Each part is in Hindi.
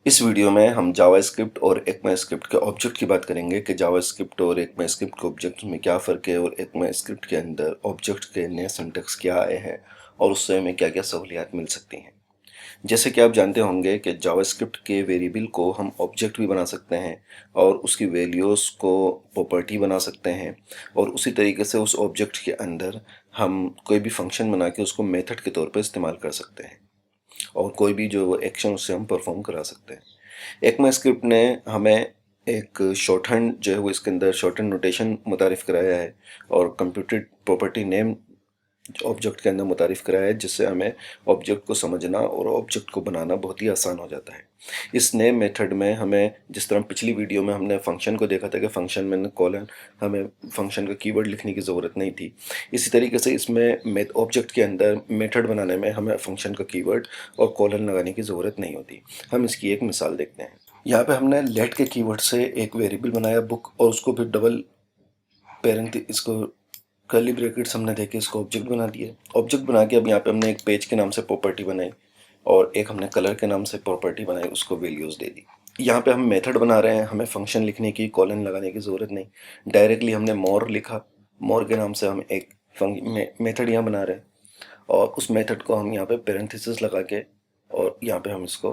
इस वीडियो में हम जावास्क्रिप्ट और ECMAScript के ऑब्जेक्ट की बात करेंगे कि जावास्क्रिप्ट और ECMAScript के ऑब्जेक्ट में क्या फ़र्क है और ECMAScript के अंदर ऑब्जेक्ट के नए सिंटैक्स क्या आए हैं और उससे हमें क्या क्या सहूलियात मिल सकती हैं। जैसे कि आप जानते होंगे कि जावास्क्रिप्ट के वेरिएबल को हम ऑब्जेक्ट भी बना सकते हैं और उसकी वैल्यूज़ को प्रॉपर्टी बना सकते हैं और उसी तरीके से उस ऑब्जेक्ट के अंदर हम कोई भी फंक्शन बना के उसको मेथड के तौर पर इस्तेमाल कर सकते हैं और कोई भी जो एक्शन उससे हम परफॉर्म करा सकते हैं। ECMAScript ने हमें एक शॉर्टहैंड जो है वो इसके अंदर शॉर्टहैंड नोटेशन मुतारिफ़ कराया है और कंप्यूटेड प्रॉपर्टी नेम ऑब्जेक्ट के अंदर मुतारिफ़ कराया है, जिससे हमें ऑब्जेक्ट को समझना और ऑब्जेक्ट को बनाना बहुत ही आसान हो जाता है। इस नए मेथड में हमें, जिस तरह पिछली वीडियो में हमने फंक्शन को देखा था कि फंक्शन में कॉलन, हमें फंक्शन का कीवर्ड लिखने की ज़रूरत नहीं थी। इसी तरीके से इसमें ऑब्जेक्ट के अंदर मेथड बनाने में हमें फंक्शन का कीवर्ड और कॉलन लगाने की ज़रूरत नहीं होती। हम इसकी एक मिसाल देखते हैं। यहाँ पे हमने लेट के कीवर्ड से एक वेरिएबल बनाया बुक और उसको फिर डबल पेरेंट इसको कर्ली ब्रैकेट्स हमने देके इसको ऑब्जेक्ट बना दिया। ऑब्जेक्ट बना के अब यहाँ पे हमने एक पेज के नाम से प्रॉपर्टी बनाई और एक हमने कलर के नाम से प्रॉपर्टी बनाई, उसको वैल्यूज़ दे दी। यहाँ पे हम मेथड बना रहे हैं, हमें फंक्शन लिखने की, कॉलन लगाने की ज़रूरत नहीं। डायरेक्टली हमने मोर लिखा, मोर के नाम से हम एक मेथड यहाँ बना रहे हैं और उस मेथड को हम यहाँ पे पेरेंथेसिस लगा के और यहाँ पे हम इसको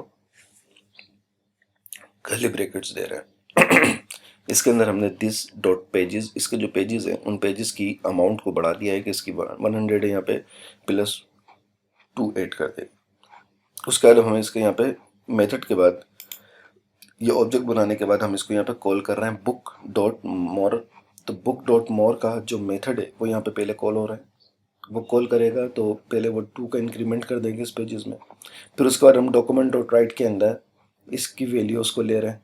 कर्ली ब्रैकेट्स दे रहे हैं। इसके अंदर हमने दिस डॉट पेजेस, इसके जो पेजेस हैं उन पेजेस की अमाउंट को बढ़ा दिया है कि इसकी 100 है, यहाँ पे +2 ऐड कर दे। उसके बाद हम इसके यहाँ पे मेथड के बाद, ये ऑब्जेक्ट बनाने के बाद हम इसको यहाँ पे कॉल कर रहे हैं बुक डॉट मोर। तो बुक डॉट मोर का जो मेथड है वो यहाँ पे पहले कॉल हो रहा है, वो कॉल करेगा तो पहले वो 2 का इंक्रीमेंट कर देंगे इस पेजेस में। फिर उसके बाद हम डॉक्यूमेंट डॉट राइट के अंदर इसकी वैल्यूज़ को ले रहे हैं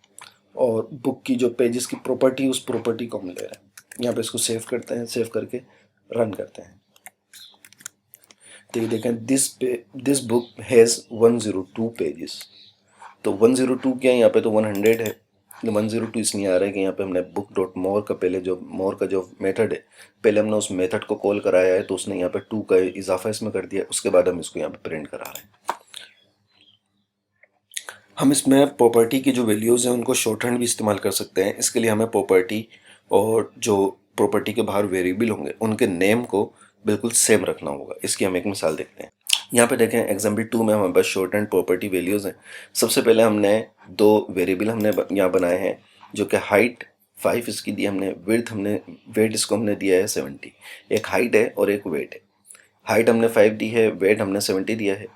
और बुक की जो पेजेस की प्रॉपर्टी, उस प्रॉपर्टी को हम ले रहे हैं। यहाँ पे इसको सेव करते हैं, सेव करके रन करते हैं। तो ये देखें, दिस बुक हैज़ 102 पेजेस। तो 102 क्या है, यहाँ पे तो 100 है, 102 इसलिए आ रहा है कि यहाँ पे हमने बुक डॉट मोर का पहले जो मोर का जो मेथड है, पहले हमने उस मेथड को कॉल कराया है तो उसने यहाँ पे 2 का इजाफा इसमें कर दिया। उसके बाद हम इसको यहाँ पे प्रिंट करा रहे हैं। हम इसमें प्रॉपर्टी की जो वैल्यूज़ हैं उनको शॉर्टहैंड भी इस्तेमाल कर सकते हैं। इसके लिए हमें प्रॉपर्टी और जो प्रॉपर्टी के बाहर वेरिएबल होंगे उनके नेम को बिल्कुल सेम रखना होगा। इसकी हम एक मिसाल देखते हैं। यहाँ पे देखें, एग्जाम्पल 2 में हमारे पास शॉर्टहैंड प्रॉपर्टी वैल्यूज़ हैं। सबसे पहले हमने 2 वेरिएबल हमने यहाँ बनाए हैं, जो कि हाइट 5 इसकी दी हमने, वेट इसको हमने दिया है 70। एक हाइट है और एक वेट है। हाइट हमने 5 दी है, वेट हमने 70 दिया है।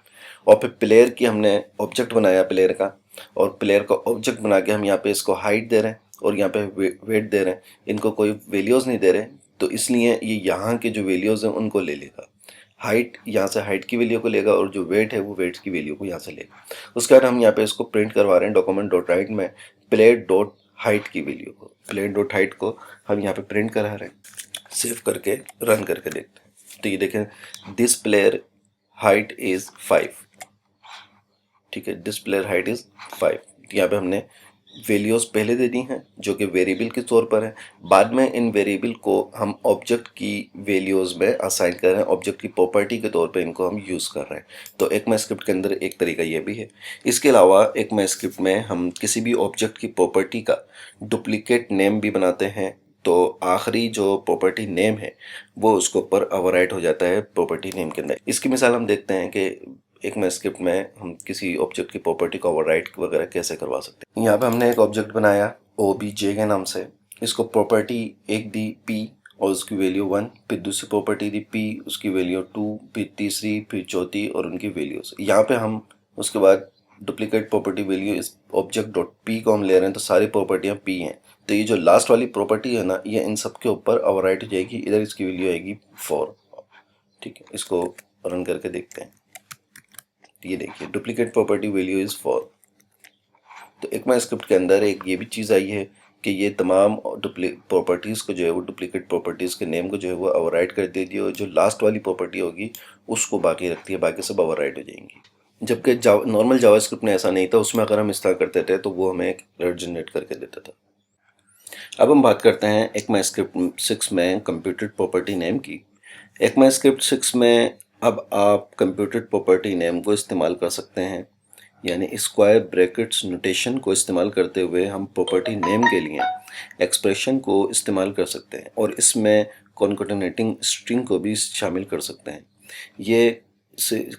और फिर प्लेयर की हमने ऑब्जेक्ट बनाया प्लेयर का, और प्लेयर का ऑब्जेक्ट बना के हम यहाँ पे इसको हाइट दे रहे हैं और यहाँ पे वेट दे रहे हैं। इनको कोई वैल्यूज़ नहीं दे रहे, तो इसलिए ये यहाँ के जो वैल्यूज़ हैं उनको ले लेगा। हाइट यहाँ से हाइट की वैल्यू को लेगा और जो वेट है वो वेट की वैल्यू को यहाँ से लेगा। उसके बाद हम यहाँ पे इसको प्रिंट करवा रहे हैं डॉक्यूमेंट डॉट राइट में प्लेयर डॉट हाइट की वैल्यू को, प्लेयर डॉट हाइट को हम यहाँ पे प्रिंट करा रहे हैं। सेव करके रन करके देखते हैं। तो ये देखें, दिस प्लेयर हाइट इज़ 5। ठीक है, दिस प्लेयर हाइट इज़ 5। यहाँ पे हमने वैल्यूज़ पहले दे दी हैं जो कि वेरिएबल के तौर पर है। बाद में इन वेरिएबल को हम ऑब्जेक्ट की वैल्यूज़ में असाइन कर रहे हैं, ऑब्जेक्ट की प्रॉपर्टी के तौर पे इनको हम यूज़ कर रहे हैं। तो ECMAScript के अंदर एक तरीका ये भी है। इसके अलावा ECMAScript में हम किसी भी ऑब्जेक्ट की प्रॉपर्टी का डुप्लीकेट नेम भी बनाते हैं, तो आखिरी जो प्रॉपर्टी नेम है वो उसके ऊपर ओवरराइट हो जाता है प्रॉपर्टी नेम के अंदर। इसकी मिसाल हम देखते हैं कि ECMAScript में हम किसी ऑब्जेक्ट की प्रॉपर्टी को ओवरराइट वगैरह कैसे करवा सकते हैं। यहाँ पे हमने एक ऑब्जेक्ट बनाया OBJ के नाम से, इसको प्रॉपर्टी एक दी P और उसकी वैल्यू 1, फिर दूसरी प्रॉपर्टी दी P, उसकी वैल्यू 2, फिर तीसरी, फिर चौथी और उनकी वैल्यूज। यहाँ पे हम उसके बाद डुप्लीकेट प्रॉपर्टी वैल्यू इस ऑब्जेक्ट डॉट P को हम ले रहे हैं, तो सारी प्रॉपर्टियाँ P हैं। तो ये जो लास्ट वाली प्रॉपर्टी है ना, ये इन सब के ऊपर ओवरराइट हो जाएगी। इधर इसकी वैल्यू आएगी 4। ठीक है, इसको रन करके देखते हैं। ये देखिए, डुप्लीकेट प्रॉपर्टी वैल्यू इज़ 4। तो ECMAScript के अंदर एक ये भी चीज़ आई है कि ये तमाम प्रॉपर्टीज़ को जो है वो डुप्लीकेट प्रॉपर्टीज़ के नेम को जो है वो ओवरराइट कर देती है और जो लास्ट वाली प्रॉपर्टी होगी उसको बाकी रखती है, बाकी सब ओवरराइट हो जाएंगी। जबकि नॉर्मल जावास्क्रिप्ट में ऐसा नहीं था, उसमें अगर हम इस तरह करते थे तो वो हमें एक एरर जनरेट करके देता था। अब हम बात करते हैं ECMAScript 6 में कंप्यूटेड प्रॉपर्टी नेम की। ECMAScript 6 में अब आप कंप्यूटेड प्रॉपर्टी नेम को इस्तेमाल कर सकते हैं। यानी स्क्वायर ब्रैकेट्स नोटेशन को इस्तेमाल करते हुए हम प्रॉपर्टी नेम के लिए एक्सप्रेशन को इस्तेमाल कर सकते हैं और इसमें कॉन्कैटिनेटिंग स्ट्रिंग को भी शामिल कर सकते हैं। ये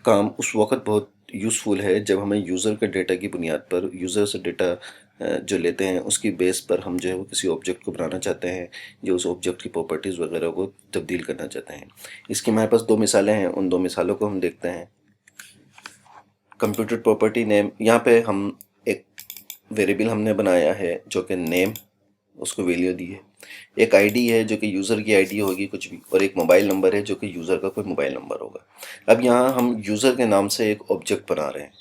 काम उस वक्त बहुत यूज़फुल है जब हमें यूज़र के डेटा की बुनियाद पर, यूज़र से डेटा जो लेते हैं उसकी बेस पर हम जो है वो किसी ऑब्जेक्ट को बनाना चाहते हैं, जो उस ऑब्जेक्ट की प्रॉपर्टीज़ वगैरह को तब्दील करना चाहते हैं। इसकी हमारे पास दो मिसालें हैं, उन दो मिसालों को हम देखते हैं। कंप्यूटर प्रॉपर्टी नेम, यहाँ पे हम एक वेरिएबल हमने बनाया है जो कि नेम, उसको वैल्यू दी है। एक आईडी है जो कि यूज़र की आईडी होगी कुछ भी, और एक मोबाइल नंबर है जो कि यूज़र का कोई मोबाइल नंबर होगा। अब यहाँ हम यूज़र के नाम से एक ऑब्जेक्ट बना रहे हैं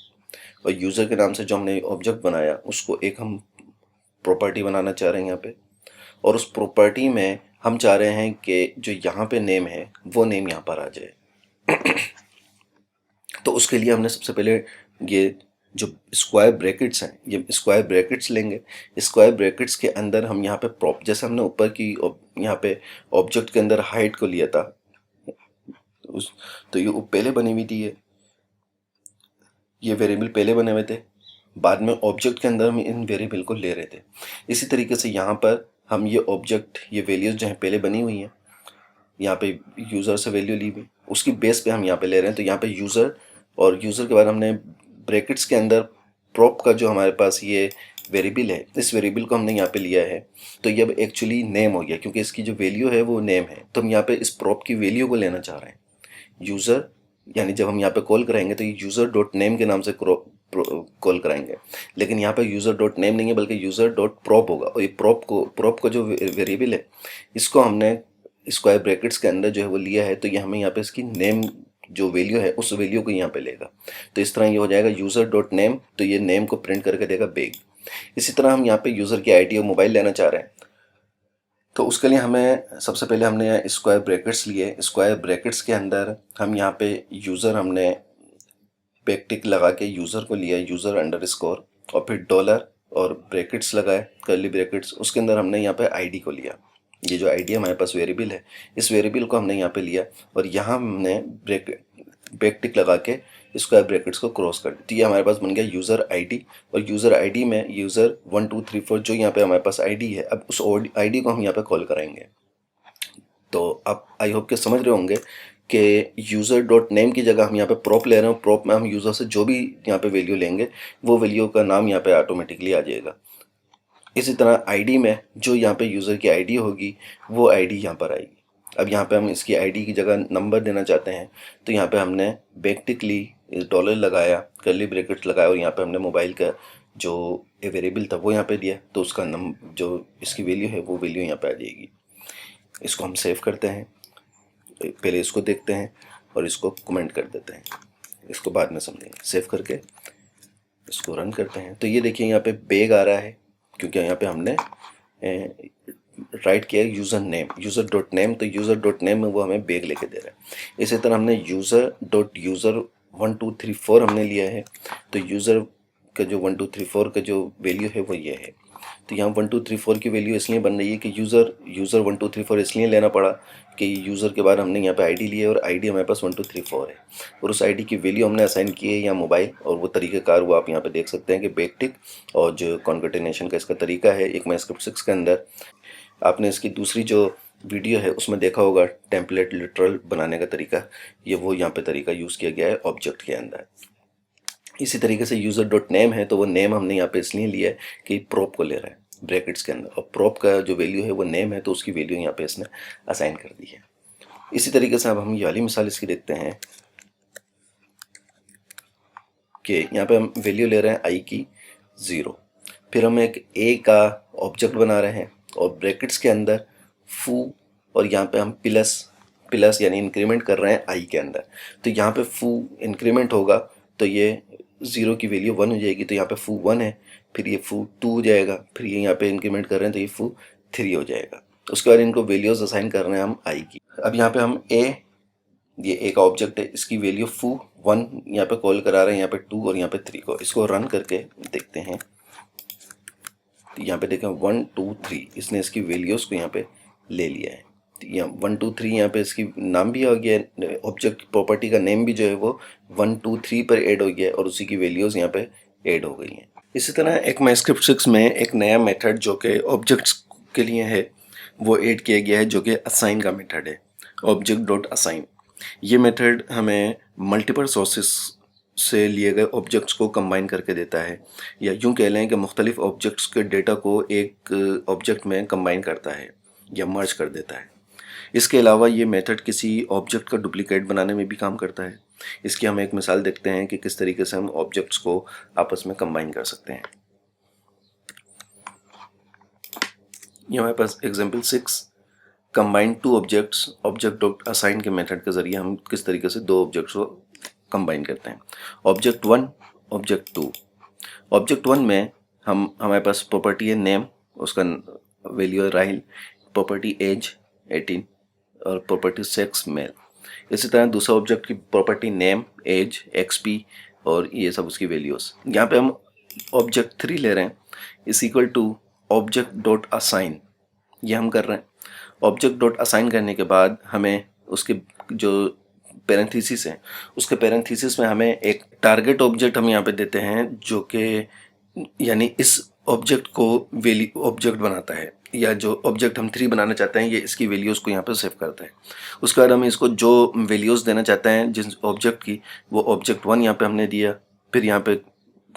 और यूज़र के नाम से जो हमने ऑब्जेक्ट बनाया उसको एक हम प्रॉपर्टी बनाना चाह रहे हैं यहाँ पे, और उस प्रॉपर्टी में हम चाह रहे हैं कि जो यहाँ पे नेम है वो नेम यहाँ पर आ जाए। तो उसके लिए हमने सबसे पहले ये जो स्क्वायर ब्रैकेट्स हैं, ये स्क्वायर ब्रैकेट्स लेंगे। स्क्वायर ब्रैकेट्स के अंदर हम यहाँ पे प्रॉप, जैसे हमने ऊपर की यहाँ पे ऑब्जेक्ट के अंदर हाइट को लिया था, तो ये पहले बनी हुई थी, ये वेरिएबल पहले बने हुए थे, बाद में ऑब्जेक्ट के अंदर हम इन वेरिएबल को ले रहे थे। इसी तरीके से यहाँ पर हम ये ऑब्जेक्ट, ये वैल्यूज़ जो हैं पहले बनी हुई हैं, यहाँ पे यूज़र से वैल्यू ली हुई, उसकी बेस पे हम यहाँ पे ले रहे हैं। तो यहाँ पे यूज़र, और यूज़र के बाद हमने ब्रैकेट्स के अंदर प्रॉप का जो हमारे पास ये वेरिएबल है, इस वेरिएबल को हमने यहाँ पे लिया है। तो ये अब एक्चुअली नेम हो गया, क्योंकि इसकी जो वैल्यू है वो नेम है। तो हम यहाँ पे इस प्रॉप की वैल्यू को लेना चाह रहे हैं। यूज़र, यानी जब हम यहाँ पे कॉल कराएंगे तो ये यूज़र डॉट नेम के नाम से कॉल कराएंगे, लेकिन यहाँ पे यूज़र डॉट नेम नहीं है बल्कि यूज़र डॉट प्रॉप होगा। और ये प्रॉप का जो वेरिएबल है इसको हमने स्क्वायर ब्रैकेट्स के अंदर जो है वो लिया है। तो ये हमें यहाँ पे इसकी नेम जो वैल्यू है उस वैल्यू को यहाँ पे लेगा। तो इस तरह ये हो जाएगा यूज़र डॉट नेम, तो ये नेम को प्रिंट करके देगा बेग। इसी तरह हम यहाँ पे यूज़र की आईडी और मोबाइल लेना चाह रहे हैं। तो उसके लिए हमें सबसे पहले हमने स्क्वायर ब्रैकेट्स लिए। स्क्वायर ब्रैकेट्स के अंदर हम यहाँ पे यूज़र, हमने बैक टिक लगा के यूज़र को लिया, यूज़र अंडरस्कोर, और फिर डॉलर और ब्रैकेट्स लगाए, कर्ली ब्रैकेट्स। उसके अंदर हमने यहाँ पे आईडी को लिया। ये जो आईडी हमारे पास वेरिएबल है, इस वेरिएबल को हमने यहाँ पे लिया और यहाँ हमने बैक टिक लगा के स्क्वायर ब्रैकेट्स को क्रॉस कर दी। तो ये हमारे पास बन गया यूज़र आईडी, और यूज़र आईडी में यूज़र 1 2 3 4 जो यहाँ पे हमारे पास आईडी है, अब उस आईडी को हम यहाँ पे कॉल कराएंगे। तो आप आई होप के समझ रहे होंगे कि यूज़र डॉट नेम की जगह हम यहाँ पे प्रॉप ले रहे हैं। प्रॉप में हम यूज़र से जो भी यहाँ पे वैल्यू लेंगे वो वैल्यू का नाम यहाँ पे ऑटोमेटिकली आ जाएगा। इसी तरह आईडी में जो यहाँ पे यूज़र की आईडी होगी वो आईडी यहाँ पर आएगी। अब यहाँ पे हम इसकी आईडी की जगह नंबर देना चाहते हैं, तो यहाँ पे हमने बैक टिक ली, डॉलर लगाया, कर्ली ब्रैकेट्स लगाया, और यहाँ पे हमने मोबाइल का जो वेरिएबल था वो यहाँ पे दिया। तो उसका जो इसकी वैल्यू है वो वैल्यू यहाँ पे आ जाएगी। इसको हम सेव करते हैं, पहले इसको देखते हैं और इसको कमेंट कर देते हैं, इसको बाद में समझेंगे। सेव करके इसको रन करते हैं तो ये देखिए यहाँ पे बैग आ रहा है, क्योंकि यहाँ पे हमने राइट किया user name, user dot name. तो यूज़र डॉट नेम में वो हमें बैग लेके दे रहा है। इसी तरह हमने यूज़र डॉट यूज़र 1 2 3 4 हमने लिया है। तो यूज़र का जो 1 2 3 4 का जो वैल्यू है वो ये है। तो यहाँ 1 2 3 4 की वैल्यू इसलिए बन रही है कि यूज़र 1 2 3 4 इसलिए लेना पड़ा कि यूज़र के बाद हमने यहाँ पे आईडी ली है और आईडी हमारे पास 1 2 3 4 है, और उस आईडी की वैल्यू हमने असाइन की है यहाँ मोबाइल। और वो तरीक़ेकार वो आप यहाँ पे देख सकते हैं कि बैक टिक और जो कॉन्केटिनेशन का इसका तरीका है, एक माइस्क्रिप्ट 6 के अंदर आपने इसकी दूसरी जो वीडियो है उसमें देखा होगा टेम्पलेट लिटरल बनाने का तरीका, ये वो यहाँ पे तरीका यूज़ किया गया है ऑब्जेक्ट के अंदर। इसी तरीके से यूज़र डॉट नेम है, तो वो नेम हमने यहाँ पे इसलिए लिया है कि प्रॉप को ले रहा है ब्रैकेट्स के अंदर, और प्रॉप का जो वैल्यू है वो नेम है, तो उसकी वैल्यू यहाँ पे इसने असाइन कर दी है। इसी तरीके से अब हम ये वाली मिसाल इसकी देखते हैं कि यहाँ पे हम वैल्यू ले रहे हैं आई की 0, फिर हम एक ए का ऑब्जेक्ट बना रहे हैं और ब्रैकेट्स के अंदर फू, और यहाँ पे हम प्लस यानी इंक्रीमेंट कर रहे हैं आई के अंदर। तो यहाँ पे फू इंक्रीमेंट होगा तो ये 0 की वैल्यू 1 हो जाएगी, तो यहाँ पे फू 1 है, फिर ये फू 2 हो जाएगा, फिर ये यहाँ पे इंक्रीमेंट कर रहे हैं तो ये फू 3 हो जाएगा। उसके बाद इनको वैल्यूज असाइन कर रहे हैं हम आई की। अब यहाँ पे हम ये ए का ऑब्जेक्ट है, इसकी वैल्यू फू 1 यहाँ पे कॉल करा रहे हैं, यहाँ पे 2 और यहाँ पे 3 को। इसको रन करके देखते हैं तो यहाँ पे देखें 1 2 3 इसने इसकी वैल्यूज को यहाँ पे ले लिया है। तो यहाँ 1 2 3 यहाँ पे इसकी नाम भी आ गया, ऑब्जेक्ट प्रॉपर्टी का नेम भी जो है वो 1 2 3 पर ऐड हो गया है, और उसी की वैल्यूज़ यहाँ पे ऐड हो गई हैं। इसी तरह एक माइस्क्रिप्ट 6 में एक नया मेथड जो कि ऑब्जेक्ट्स के लिए है वो ऐड किया गया है, जो कि असाइन का मेथड है, ऑब्जेक्ट डॉट असाइन। ये मेथड हमें मल्टीपल सोर्सेस से लिए गए ऑब्जेक्ट्स को कंबाइन करके देता है, या यूं कह लें कि मुख्तलिफ ऑब्जेक्ट्स के डेटा को एक ऑब्जेक्ट में कंबाइन करता है या मर्ज कर देता है। इसके अलावा ये मेथड किसी ऑब्जेक्ट का डुप्लीकेट बनाने में भी काम करता है। इसकी हम एक मिसाल देखते हैं कि किस तरीके से हम ऑब्जेक्ट्स को आपस में कंबाइन कर सकते हैं। ये हमारे पास example 6, combine two objects, object dot assign के मेथड के जरिए हम किस तरीके से दो ऑब्जेक्ट्स को कंबाइन करते हैं। Object 1, object 2। ऑब्जेक्ट 1 में हमारे पास प्रॉपर्टी है नेम, उसका वैल्यू है राहिल, प्रॉपर्टी एज 18 और प्रॉपर्टी सेक्स मेल। इसी तरह दूसरा ऑब्जेक्ट की प्रॉपर्टी नेम, एज, एक्सपी और ये सब उसकी वैल्यूज़। यहाँ पे हम ऑब्जेक्ट 3 ले रहे हैं, इस equal to object dot assign, ये हम कर रहे हैं। ऑब्जेक्ट डॉट असाइन करने के बाद हमें उसके जो पैरेंथेसिस है, उसके पैरेंथेसिस में हमें एक टारगेट ऑब्जेक्ट हम यहाँ पे देते हैं, जो कि यानी इस ऑब्जेक्ट को वैल्यू ऑब्जेक्ट बनाता है, या जो ऑब्जेक्ट हम 3 बनाना चाहते हैं ये इसकी वैल्यूज़ को यहाँ पे सेव करता है। उसके बाद हम इसको जो वैल्यूज़ देना चाहते हैं जिस ऑब्जेक्ट की, वो ऑब्जेक्ट 1 यहाँ पे हमने दिया, फिर यहाँ पे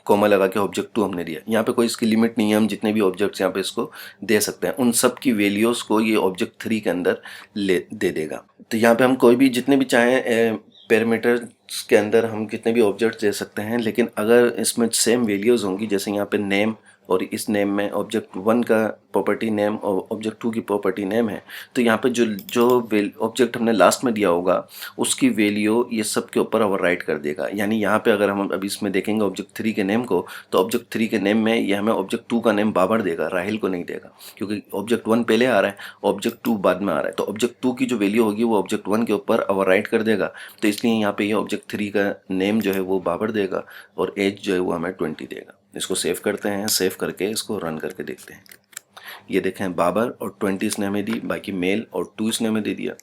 कॉमा लगा के ऑब्जेक्ट 2 हमने दिया। यहाँ पे कोई इसकी लिमिट नहीं है, हम जितने भी ऑब्जेक्ट्स यहाँ पे इसको दे सकते हैं, उन सब की वैल्यूज़ को ये ऑब्जेक्ट 3 के अंदर दे देगा। तो यहाँ पे हम कोई भी जितने भी चाहें पैरामीटर्स के अंदर हम कितने भी ऑब्जेक्ट दे सकते हैं, लेकिन अगर इसमें सेम वैल्यूज़ होंगी, जैसे यहाँ पे नेम और इस नेम में ऑब्जेक्ट 1 का प्रॉपर्टी नेम और ऑब्जेक्ट 2 की प्रॉपर्टी नेम है, तो यहाँ पे जो ऑब्जेक्ट हमने लास्ट में दिया होगा उसकी वैल्यू ये सब के ऊपर ओवरराइट कर देगा। यानी यहाँ पे अगर हम अभी इसमें देखेंगे ऑब्जेक्ट 3 के नेम को, तो ऑब्जेक्ट 3 के नेम में ये हमें ऑब्जेक्ट 2 का नेम बाबर देगा, राहिल को नहीं देगा, क्योंकि ऑब्जेक्ट 1 पहले आ रहा है, ऑब्जेक्ट 2 बाद में आ रहा है। तो ऑब्जेक्ट 2 की जो वैल्यू होगी वो ऑब्जेक्ट 1 के ऊपर ओवरराइट कर देगा, तो इसलिए यहाँ पे ये ऑब्जेक्ट 3 का नेम जो है वो बाबर देगा और एज जो है वो हमें 20 देगा। इसको सेव करते हैं, सेव करके इसको रन करके देखते हैं। ये देखें बाबर और 20 इसने हमें दी, बाकी मेल और 2 इसने हमें दे दिया।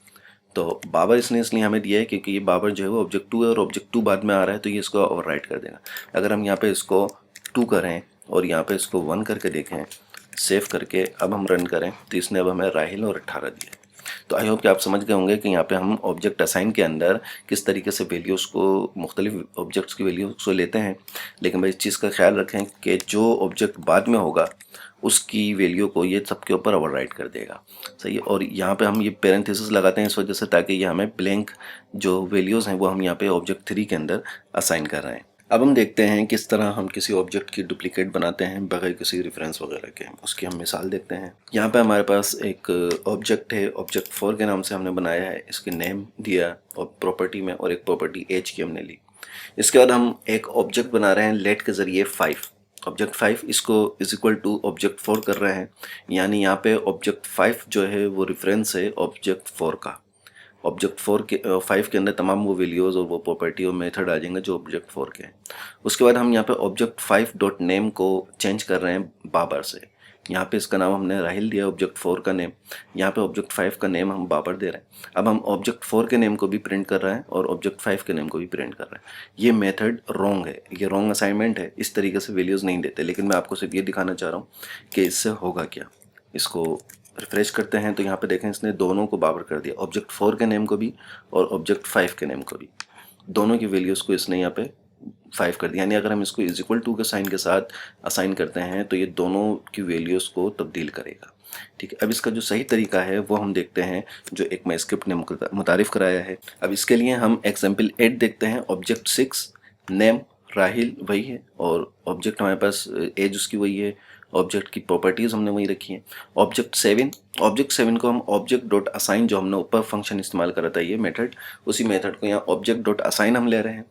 तो बाबर इसने इसलिए हमें दिया है क्योंकि ये बाबर जो है वो ऑब्जेक्ट 2 है और ऑब्जेक्ट 2 बाद में आ रहा है, तो ये इसको ओवरराइट कर देगा। अगर हम यहाँ पे इसको 2 करें और यहाँ पे इसको 1 करके देखें, सेव करके अब हम रन करें, तो इसने अब हमें राहिल और 18 दिया। तो आई होप कि आप समझ गए होंगे कि यहाँ पे हम ऑब्जेक्ट असाइन के अंदर किस तरीके से वैल्यूज़ को, मुख्तलिफ ऑब्जेक्ट्स की वैल्यूज़ को लेते हैं। लेकिन भाई इस चीज़ का ख्याल रखें कि जो ऑब्जेक्ट बाद में होगा उसकी वैल्यू को ये सबके ऊपर ओवरराइट कर देगा, सही है। और यहाँ पे हम ये पैरेंथेसिस लगाते हैं इस वजह से, ताकि ये हमें ब्लैंक जो वैल्यूज़ हैं वो हम यहाँ पे ऑब्जेक्ट 3 के अंदर असाइन कर रहे हैं। अब हम देखते हैं किस तरह हम किसी ऑब्जेक्ट की डुप्लीकेट बनाते हैं बगैर किसी रेफरेंस वगैरह के। उसकी हम मिसाल देखते हैं। यहाँ पे हमारे पास एक ऑब्जेक्ट है, ऑब्जेक्ट 4 के नाम से हमने बनाया है, इसके नेम दिया और प्रॉपर्टी में, और एक प्रॉपर्टी एज की हमने ली। इसके बाद हम एक ऑब्जेक्ट बना रहे हैं लेट के ज़रिए 5, ऑब्जेक्ट 5 इसको इज इक्वल टू ऑब्जेक्ट 4 कर रहे हैं। यानी यहाँ पे ऑब्जेक्ट 5 जो है वो रेफरेंस है ऑब्जेक्ट 4 का। ऑब्जेक्ट 5 के अंदर तमाम वो वैल्यूज़ और वो प्रॉपर्टी और मेथड आ जाएंगे जो ऑब्जेक्ट 4 के हैं। उसके बाद हम यहाँ पे ऑब्जेक्ट 5 डॉट नेम को चेंज कर रहे हैं बाबर से। यहाँ पे इसका नाम हमने राहिल दिया, ऑब्जेक्ट 4 का नेम। यहाँ पे ऑब्जेक्ट 5 का नेम हम बाबर दे रहे हैं। अब हम ऑब्जेक्ट 4 के नेम को भी प्रिंट कर रहे हैं और ऑब्जेक्ट 5 के नेम को भी प्रिंट कर रहे हैं। ये मेथड रॉन्ग है, ये रॉन्ग असाइनमेंट है, इस तरीके से वैल्यूज़ नहीं देते। लेकिन मैं आपको सिर्फ ये दिखाना चाह रहा हूँ कि इससे होगा क्या। इसको रिफ्रेश करते हैं तो यहाँ पे देखें इसने दोनों को बाबर कर दिया, ऑब्जेक्ट 4 के नेम को भी और ऑब्जेक्ट 5 के नेम को भी। दोनों की वैल्यूज़ को इसने यहाँ पे 5 कर दिया। यानी अगर हम इसको इज इक्वल टू के साइन के साथ असाइन करते हैं तो ये दोनों की वैल्यूज़ को तब्दील करेगा। ठीक है, अब इसका जो सही तरीका है वो हम देखते हैं जो एक मैस्क्रिप्ट ने मुतारिफ कराया है। अब इसके लिए हम एग्जाम्पल 8 देखते हैं। ऑब्जेक्ट 6 नेम राहिल वही है और ऑब्जेक्ट हमारे पास एज उसकी वही है, ऑब्जेक्ट की प्रॉपर्टीज़ हमने वही रखी हैं। ऑब्जेक्ट 7 को हम ऑब्जेक्ट डॉट असाइन, जो हमने ऊपर फंक्शन इस्तेमाल करा था ये मेथड, उसी मेथड को यहाँ ऑब्जेक्ट डॉट असाइन हम ले रहे हैं।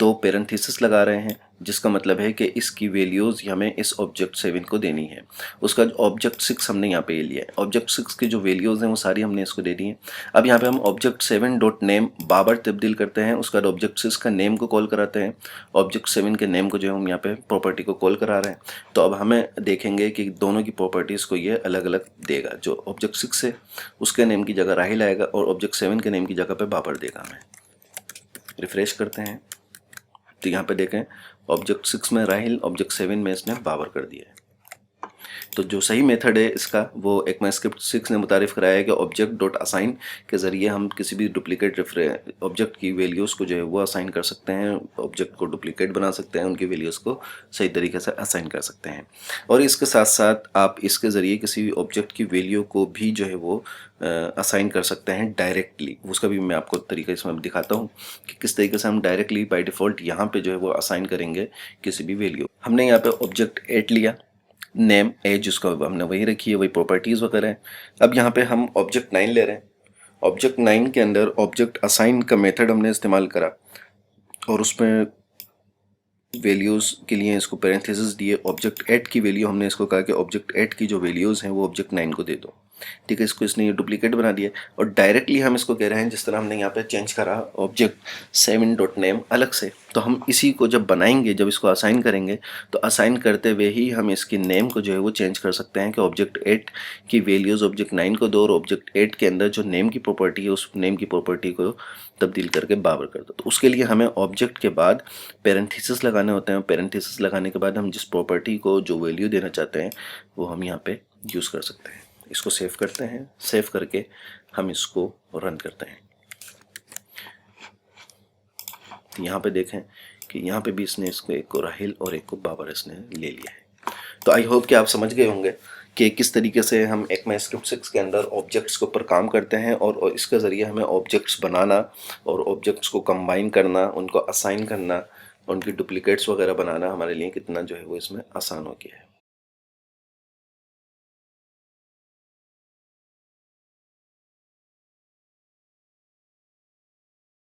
2 पैरेंथेसिस लगा रहे हैं, जिसका मतलब है कि इसकी वैल्यूज़ हमें इस ऑब्जेक्ट 7 को देनी है। उसका ऑब्जेक्ट 6 हमने यहाँ पे ये लिया है। ऑब्जेक्ट 6 की जो वैल्यूज़ हैं वो सारी हमने इसको दे दी हैं। अब यहाँ पे हम ऑब्जेक्ट 7 डॉट नेम बाबर तब्दील करते हैं। उसका ऑब्जेक्ट 6 का नेम को कॉल कराते हैं, ऑब्जेक्ट 7 के नेम को जो हम यहाँ पे प्रॉपर्टी को कॉल करा रहे हैं। तो अब हमें देखेंगे कि दोनों की प्रॉपर्टीज़ को ये अलग अलग देगा। जो ऑब्जेक्ट 6 है उसके नेम की जगह राहिल आएगा और ऑब्जेक्ट 7 के नेम की जगह पे बाबर देगा। हमें रिफ्रेश करते हैं तो यहाँ पे देखें ऑब्जेक्ट 6 में राहिल, ऑब्जेक्ट 7 में इसने बाबर कर दिया है। तो जो सही मेथड है इसका वो ECMAScript 6 ने मुतारिफ कराया है कि ऑब्जेक्ट डॉट असाइन के ज़रिए हम किसी भी डुप्लीकेट ऑब्जेक्ट की वैल्यूज़ को जो है वो असाइन कर सकते हैं, ऑब्जेक्ट को डुप्लीकेट बना सकते हैं, उनकी वैल्यूज़ को सही तरीके से असाइन कर सकते हैं। और इसके साथ साथ आप इसके ज़रिए किसी भी ऑब्जेक्ट की वैल्यू को भी जो है वो असाइन कर सकते हैं डायरेक्टली। उसका भी मैं आपको तरीका इसमें दिखाता हूँ कि किस तरीके से हम डायरेक्टली बाय डिफ़ॉल्ट यहाँ पे जो है वो असाइन करेंगे किसी भी वैल्यू। हमने यहाँ पे ऑब्जेक्ट 8 लिया, नेम एज उसका हमने वही रखी है, वही प्रॉपर्टीज़ वगैरह है। अब यहाँ पे हम ऑब्जेक्ट 9 ले रहे हैं। ऑब्जेक्ट 9 के अंदर ऑब्जेक्ट असाइन का मेथड हमने इस्तेमाल करा और उसमें वैल्यूज़ के लिए इसको पैरेंथेसिस दिए। ऑब्जेक्ट 8 की वैल्यू हमने इसको कहा कि ऑब्जेक्ट 8 की जो वैल्यूज़ हैं वो ऑब्जेक्ट 9 को दे दो। ठीक है, इसको इसने ये डुप्लीकेट बना दिया और डायरेक्टली हम इसको कह रहे हैं जिस तरह हमने यहाँ पे चेंज करा ऑब्जेक्ट 7 डॉट नेम अलग से, तो हम इसी को जब बनाएंगे, जब इसको असाइन करेंगे तो असाइन करते हुए ही हम इसकी नेम को जो है वो चेंज कर सकते हैं कि ऑब्जेक्ट 8 की वैल्यूज़ ऑब्जेक्ट 9 को दो और ऑब्जेक्ट 8 के अंदर जो नेम की प्रॉपर्टी है उस नेम की प्रॉपर्टी को तब्दील करके बाबर कर दो। तो उसके लिए हमें ऑब्जेक्ट के बाद पैरेंथेसिस लगाने होते हैं। पैरेंथेसिस लगाने के बाद हम जिस प्रॉपर्टी को जो वैल्यू देना चाहते हैं वो हम यहाँ पे यूज़ कर सकते हैं। इसको सेव करते हैं, सेव करके हम इसको रन करते हैं। तो यहाँ पे देखें कि यहाँ पे भी इसने इसको एक को राहिल और एक को बाबर इसने ले लिया है। तो आई होप कि आप समझ गए होंगे कि किस तरीके से हम ECMAScript 6 के अंदर ऑब्जेक्ट्स के ऊपर काम करते हैं और इसके ज़रिए हमें ऑब्जेक्ट्स बनाना और ऑब्जेक्ट्स को कंबाइन करना, उनको असाइन करना, उनकी डुप्लीकेट्स वगैरह बनाना हमारे लिए कितना जो है वो इसमें आसान हो गया है।